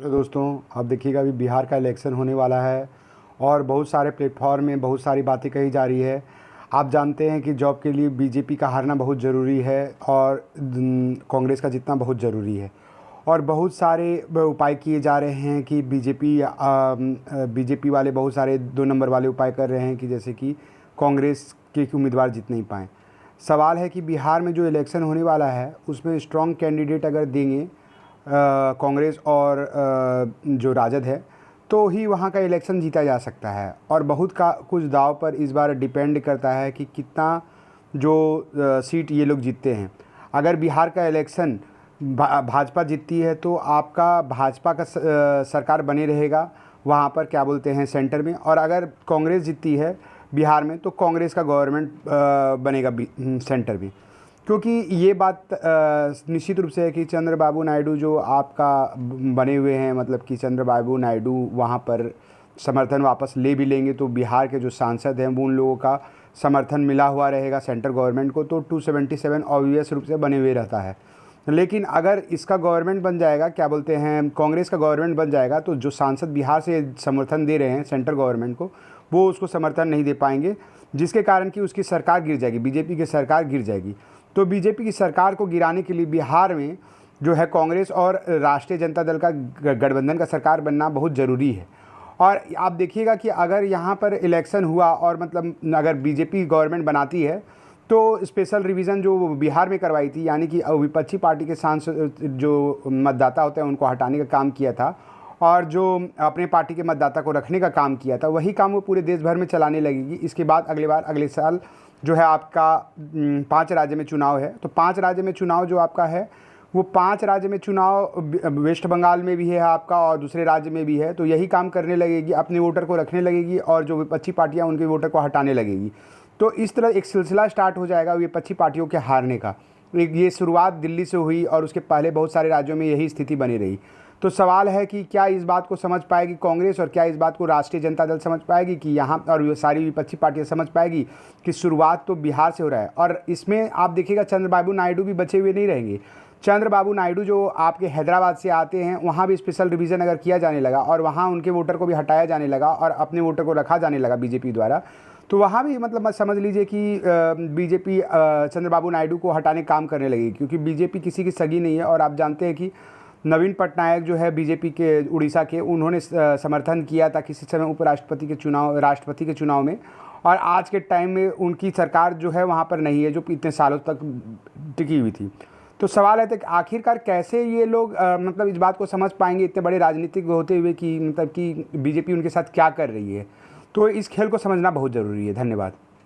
Hello दोस्तों, आप देखिएगा अभी बिहार का इलेक्शन होने वाला है और बहुत सारे प्लेटफॉर्म में बहुत सारी बातें कही जा रही है। आप जानते हैं कि जॉब के लिए बीजेपी का हारना बहुत ज़रूरी है और कांग्रेस का जीतना बहुत ज़रूरी है। और बहुत सारे उपाय किए जा रहे हैं कि बीजेपी वाले बहुत सारे 2 नंबर वाले उपाय कर रहे हैं कि जैसे कि कांग्रेस के उम्मीदवार जीत नहीं पाएँ। सवाल है कि बिहार में जो इलेक्शन होने वाला है उसमें स्ट्रॉन्ग कैंडिडेट अगर देंगे कांग्रेस और जो राजद है तो ही वहाँ का इलेक्शन जीता जा सकता है। और बहुत का कुछ दाव पर इस बार डिपेंड करता है कि कितना जो सीट ये लोग जीतते हैं। अगर बिहार का इलेक्शन भाजपा जीतती है तो आपका भाजपा का सरकार बने रहेगा वहाँ पर, क्या बोलते हैं, सेंटर में। और अगर कांग्रेस जीतती है बिहार में तो कांग्रेस का गवर्नमेंट बनेगा सेंटर में। क्योंकि ये बात निश्चित रूप से है कि चंद्रबाबू नायडू जो आपका बने हुए हैं, मतलब कि चंद्रबाबू नायडू वहाँ पर समर्थन वापस ले भी लेंगे तो बिहार के जो सांसद हैं वो उन लोगों का समर्थन मिला हुआ रहेगा सेंट्रल गवर्नमेंट को, तो 277 ऑब्वियस रूप से बने हुए रहता है। लेकिन अगर इसका गवर्नमेंट बन जाएगा, क्या बोलते हैं, कांग्रेस का गवर्नमेंट बन जाएगा तो जो सांसद बिहार से समर्थन दे रहे हैं सेंट्रल गवर्नमेंट को वो उसको समर्थन नहीं दे पाएंगे, जिसके कारण कि उसकी सरकार गिर जाएगी, बीजेपी की सरकार गिर जाएगी। तो बीजेपी की सरकार को गिराने के लिए बिहार में जो है कांग्रेस और राष्ट्रीय जनता दल का गठबंधन का सरकार बनना बहुत ज़रूरी है। और आप देखिएगा कि अगर यहाँ पर इलेक्शन हुआ और मतलब अगर बीजेपी गवर्नमेंट बनाती है तो स्पेशल रिवीजन जो बिहार में करवाई थी, यानी कि विपक्षी पार्टी के सांसद जो मतदाता होते हैं उनको हटाने का काम किया था और जो अपने पार्टी के मतदाता को रखने का काम किया था, वही काम वो पूरे देश भर में चलाने लगेगी। इसके बाद अगले बार अगले साल जो है आपका 5 राज्य में चुनाव है। तो 5 राज्य में चुनाव जो आपका है वो 5 राज्य में चुनाव वेस्ट बंगाल में भी है आपका और दूसरे राज्य में भी है। तो यही काम करने लगेगी, अपने वोटर को रखने लगेगी और जो विपक्षी पार्टियां उनके वोटर को हटाने लगेगी। तो इस तरह एक सिलसिला स्टार्ट हो जाएगा विपक्षी पार्टियों के हारने का। ये शुरुआत दिल्ली से हुई और उसके पहले बहुत सारे राज्यों में यही स्थिति बनी रही। तो सवाल है कि क्या इस बात को समझ पाएगी कांग्रेस और क्या इस बात को राष्ट्रीय जनता दल समझ पाएगी कि यहाँ, और सारी विपक्षी पार्टियाँ समझ पाएगी कि शुरुआत तो बिहार से हो रहा है। और इसमें आप देखिएगा चंद्रबाबू नायडू भी बचे हुए नहीं रहेंगे। चंद्रबाबू नायडू जो आपके हैदराबाद से आते हैं वहाँ भी स्पेशल रिवीजन अगर किया जाने लगा और वहाँ उनके वोटर को भी हटाया जाने लगा और अपने वोटर को रखा जाने लगा बीजेपी द्वारा, तो वहाँ भी मतलब समझ लीजिए कि बीजेपी चंद्रबाबू नायडू को हटाने काम करने लगेगी, क्योंकि बीजेपी किसी की सगी नहीं है। और आप जानते हैं कि नवीन पटनायक जो है बीजेपी के उड़ीसा के, उन्होंने समर्थन किया था किसी समय उपराष्ट्रपति के चुनाव, राष्ट्रपति के चुनाव में, और आज के टाइम में उनकी सरकार जो है वहाँ पर नहीं है जो इतने सालों तक टिकी हुई थी। तो सवाल है कि आखिरकार कैसे ये लोग मतलब इस बात को समझ पाएंगे इतने बड़े राजनीतिक होते हुए कि मतलब कि बीजेपी उनके साथ क्या कर रही है। तो इस खेल को समझना बहुत ज़रूरी है। धन्यवाद।